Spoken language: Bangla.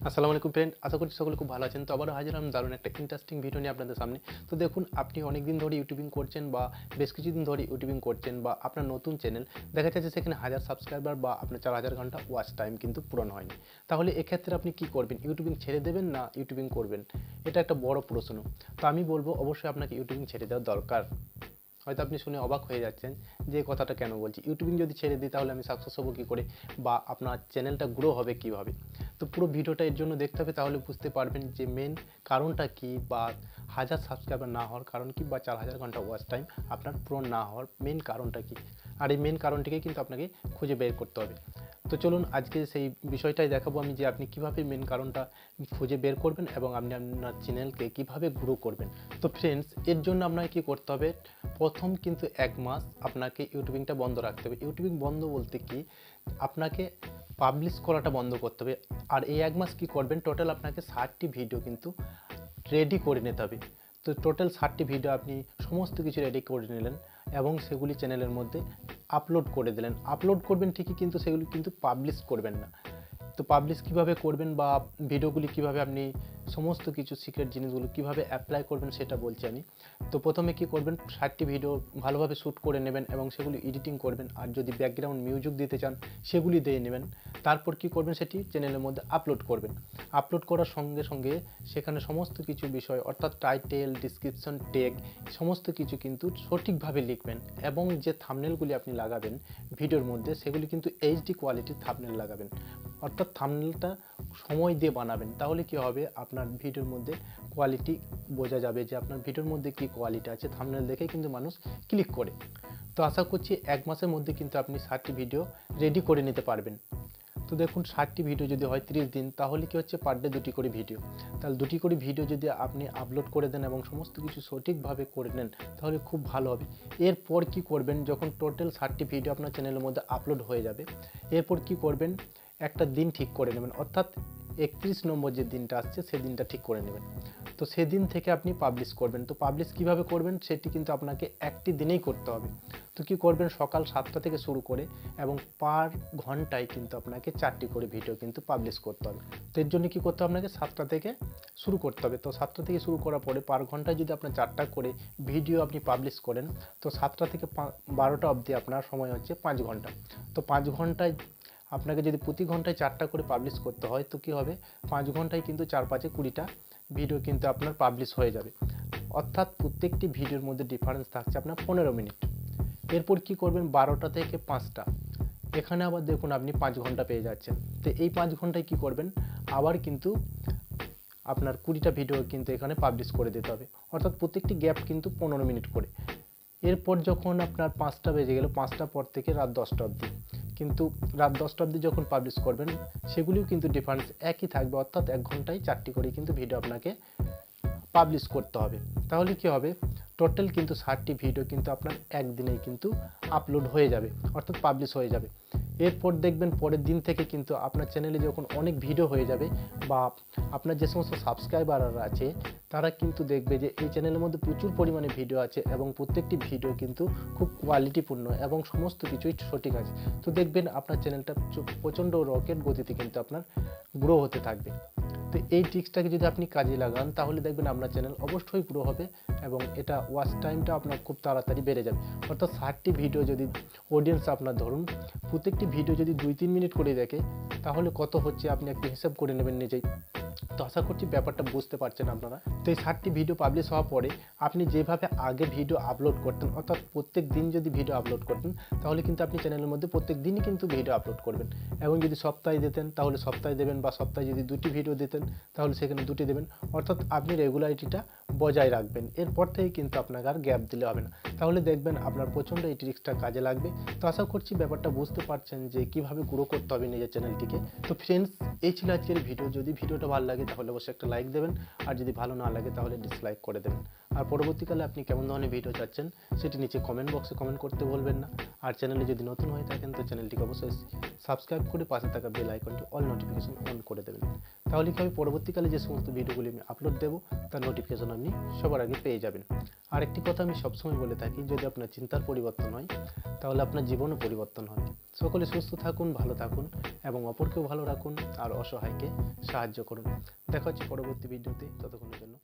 আসসালামু আলাইকুম ফ্রেন্ড, আশা করছি সকলে খুব ভালো আছেন। তো আবারও হাজির হলাম দারুণ একটা ইন্টারেস্টিং ভিডিও নিয়ে আপনাদের সামনে। তো দেখুন, আপনি অনেক দিন ধরে ইউটিউবিং করছেন বা বেশ কিছুদিন ধরে ইউটিউবিং করছেন বা আপনার নতুন চ্যানেল, দেখা যাচ্ছে সেখানে 1000 সাবস্ক্রাইবার বা আপনার 4000 ঘন্টা ওয়াচ টাইম কিন্তু পূরণ হয়নি। তাহলে এক্ষেত্রে আপনি কি করবেন? ইউটিউবিং ছেড়ে দেবেন না ইউটিউবিং করবেন? এটা একটা বড় প্রশ্ন। তো আমি বলবো অবশ্যই আপনাকে ইউটিউবিং ছেড়ে দেওয়া দরকার। হয়তো আপনি শুনে অবাক হয়ে যাচ্ছেন যে এই কথাটা কেন বলছি, ইউটিউবিং যদি ছেড়ে দিই তাহলে আমি সাকসেস হবো কী করে বা আপনার চ্যানেলটা গ্রো হবে কীভাবে। তো পুরো ভিডিওটা এর জন্য দেখতে হবে, তাহলে বুঝতে পারবেন যে মেন কারণটা কী বা 1000 সাবস্ক্রাইবার না হওয়ার কারণ কী বা 4000 ঘন্টা ওয়াচ টাইম আপনার পূরণ না হওয়ার মেন কারণটা কী। আর এই মেন কারণটিকে কিন্তু আপনাকে খুঁজে বের করতে হবে। তো চলুন আজকে সেই বিষয়টাই দেখাবো আমি, যে আপনি কীভাবে মেন কারণটা খুঁজে বের করবেন এবং আপনি আপনার চ্যানেলকে কীভাবে গ্রো করবেন। তো ফ্রেন্ডস, এর জন্য আপনাকে কী করতে হবে, প্রথম কিন্তু 1 মাস আপনাকে ইউটিউবিংটা বন্ধ রাখতে হবে। ইউটিউবিং বন্ধ বলতে কি, আপনাকে পাবলিশ করাটা বন্ধ করতে হবে। আর এই 1 মাস কী করবেন, টোটাল আপনাকে 60টি ভিডিও কিন্তু রেডি করে নিতে হবে। তো টোটাল 60টি ভিডিও আপনি সমস্ত কিছু রেডি করে নিলেন এবং সেগুলি চ্যানেলের মধ্যে আপলোড করে দিলেন। আপলোড করবেন ঠিকই, কিন্তু সেগুলি কিন্তু পাবলিশ করবেন না। তো পাবলিশ কীভাবে করবেন বা ভিডিওগুলি কীভাবে আপনি সমস্ত কিছু সিক্রেট জিনিসগুলো কীভাবে অ্যাপ্লাই করবেন সেটা বলছি আমি। তো প্রথমে কী করবেন, 60টি ভিডিও ভালোভাবে শ্যুট করে নেবেন এবং সেগুলি এডিটিং করবেন। আর যদি ব্যাকগ্রাউন্ড মিউজিক দিতে চান সেগুলি দিয়ে নেবেন। তারপর কী করবেন, সেটি চ্যানেলের মধ্যে আপলোড করবেন। আপলোড করার সঙ্গে সঙ্গে সেখানে সমস্ত কিছু বিষয় অর্থাৎ টাইটেল, ডিসক্রিপশন, ট্যাগ সমস্ত কিছু কিন্তু সঠিকভাবে লিখবেন এবং যে থাম্বনেলগুলি আপনি লাগাবেন ভিডিওর মধ্যে সেগুলি কিন্তু এইচডি কোয়ালিটির থাম্বনেল লাগাবেন। অর্থাৎ থাম্বনেলটা সময় দিয়ে বানাবেন, তাহলে কি হবে, আপনার ভিডিওর মধ্যে কোয়ালিটি বোঝা যাবে যে আপনার ভিডিওর মধ্যে কি কোয়ালিটি আছে। থাম্বনেল দেখে কিন্তু মানুষ ক্লিক করে। তো আশা করছি 1 মাসের মধ্যে কিন্তু আপনি 60টি ভিডিও রেডি করে নিতে পারবেন। তো দেখুন, 60টি ভিডিও যদি হয় 30 দিন, তাহলে কি হচ্ছে, পার ডে 2টি করে ভিডিও। তাহলে 2টি করে ভিডিও যদি আপনি আপলোড করে দেন এবং সমস্ত কিছু সঠিকভাবে করে নেন তাহলে খুব ভালো হবে। এরপর কি করবেন, যখন টোটাল 60টি ভিডিও আপনার চ্যানেলের মধ্যে আপলোড হয়ে যাবে, এরপর কি করবেন, একটা দিন ঠিক করে নেবেন। অর্থাৎ 31 নম্বর যে দিনটা আসছে সেই দিনটা ঠিক করে নেবেন। তো সেদিন থেকে আপনি পাবলিশ করবেন। তো পাবলিশ কিভাবে করবেন সেটি কিন্তু আপনাকে একটি দিনেই করতে হবে। তো কী করবেন, সকাল 7টা থেকে শুরু করে এবং পার ঘন্টায় কিন্তু আপনাকে 4টি করে ভিডিও কিন্তু পাবলিশ করতে হবে। তো এর জন্য কী করতে হবে, আপনাকে 7টা থেকে শুরু করতে হবে। তো 7টা থেকে শুরু করার পরে পার ঘন্টায় যদি আপনার 4টা করে ভিডিও আপনি পাবলিশ করেন, তো 7টা থেকে 12টা অবধি আপনার সময় হচ্ছে 5 ঘন্টা। তো 5 ঘন্টায় আপনাকে যদি প্রতি ঘন্টায় 4টা করে পাবলিশ করতে হয়, তো কী হবে, 5 ঘন্টায় কিন্তু 4 5 20টা ভিডিও কিন্তু আপনার পাবলিশ হয়ে যাবে। অর্থাৎ প্রত্যেকটি ভিডিওর মধ্যে ডিফারেন্স থাকছে আপনার 15 মিনিট। এরপর কি করবেন, 12টা থেকে 5টা, এখানে আবার দেখুন আপনি 5 ঘন্টা পেয়ে যাচ্ছেন। তো এই 5 ঘন্টায় কি করবেন, আবার কিন্তু আপনার 20টা ভিডিও কিন্তু এখানে পাবলিশ করে দিতে হবে। অর্থাৎ প্রত্যেকটি গ্যাপ কিন্তু 15 মিনিট করে। এরপর যখন আপনার 5টা বেজে গেল, 5টার পর থেকে রাত 10টা অবধি, কিন্তু রাত 10টা অবধি যখন পাবলিশ করবেন সেগুলিও কিন্তু ডিফারেন্স একই থাকবে। অর্থাৎ 1 ঘন্টায় 4টি করে কিন্তু ভিডিও আপনাকে পাবলিশ করতে হবে। তাহলে কি হবে, টোটাল কিন্তু 60টি ভিডিও কিন্তু আপনার একদিনেই কিন্তু আপলোড হয়ে যাবে, অর্থাৎ পাবলিশ হয়ে যাবে। এরপর দেখবেন পরের দিন থেকে কিন্তু আপনার চ্যানেলে যখন অনেক ভিডিও হয়ে যাবে বা আপনার যে সমস্ত সাবস্ক্রাইবাররা আছে তারা কিন্তু দেখবে যে এই চ্যানেলের মধ্যে প্রচুর পরিমাণে ভিডিও আছে এবং প্রত্যেকটি ভিডিও কিন্তু খুব কোয়ালিটিপূর্ণ এবং সমস্ত কিছুই সঠিক আছে। তো দেখবেন আপনার চ্যানেলটা প্রচণ্ড রকেট গতিতে কিন্তু আপনার গ্রো হতে থাকবে। তো এই ট্রিক্সটাকে যদি আপনি কাজে লাগান তাহলে দেখবেন আপনার চ্যানেল অবশ্যই গ্রো হবে এবং এটা ওয়াচ টাইমটা আপনার খুব তাড়াতাড়ি বেড়ে যাবে। অর্থাৎ 60টি ভিডিও যদি অডিয়েন্স আপনার ধরুন প্রত্যেকটি ভিডিও যদি 2-3 মিনিট করে দেখে, তাহলে কত হচ্ছে আপনি একটু হিসাব করে নেবেন নিজেই। তো আশা করছি ব্যাপারটা বুঝতে পারছেন আপনারা। তো এই 60টি ভিডিও পাবলিশ হওয়ার পরে আপনি যেভাবে আগে ভিডিও আপলোড করতেন, অর্থাৎ প্রত্যেক দিন যদি ভিডিও আপলোড করতেন তাহলে কিন্তু আপনি চ্যানেলের মধ্যে প্রত্যেক দিনই কিন্তু ভিডিও আপলোড করবেন। এবং যদি সপ্তাহে দিতেন তাহলে সপ্তাহে দেবেন, বা সপ্তাহে যদি 2টি ভিডিও দিতেন তাহলে সেখানে 2টি দেবেন। অর্থাৎ আপনি রেগুলারিটিটা বজায় রাখবেন। এরপর থেকে কিন্তু আপনাকে আর গ্যাপ দিলে হবে না। তাহলে দেখবেন আপনার প্রচণ্ড এই ট্রিক্সটা কাজে লাগবে। তো আশা করছি ব্যাপারটা বুঝতে পারছেন যে কীভাবে গ্রো করতে হবে নিজের চ্যানেলটিকে। তো ফ্রেন্ডস, এই ছিল আজকের ভিডিও। যদি ভিডিওটা ভালো লাগে তাহলে অবশ্যই একটা লাইক দেবেন, আর যদি ভালো না লাগে তাহলে ডিসলাইক করে দেবেন। আর পরবর্তীকালে আপনি কেমন ধরনের ভিডিও চাচ্ছেন সেটি নিচে কমেন্ট বক্সে কমেন্ট করতে ভুলবেন না। আর চ্যানেলে যদি নতুন হয়ে থাকেন তো চ্যানেলটিকে অবশ্যই সাবস্ক্রাইব করে পাশে থাকা বেল আইকনটি অল নোটিফিকেশন অন করে দেবেন। তাহলে কি হবে, পরবর্তীকালে যে সমস্ত ভিডিওগুলি আমি আপলোড দেবো তার নোটিফিকেশন আপনি সবার আগে পেয়ে যাবেন। আর একটি কথা আমি সবসময় বলে থাকি, যদি আপনার চিন্তার পরিবর্তন হয় তাহলে আপনার জীবনও পরিবর্তন হবে। সকলে সুস্থ থাকুন, ভালো থাকুন এবং অপরকেও ভালো রাখুন আর অসহায়কে সাহায্য করুন। দেখা হচ্ছে পরবর্তী ভিডিওতে, ততক্ষণের জন্য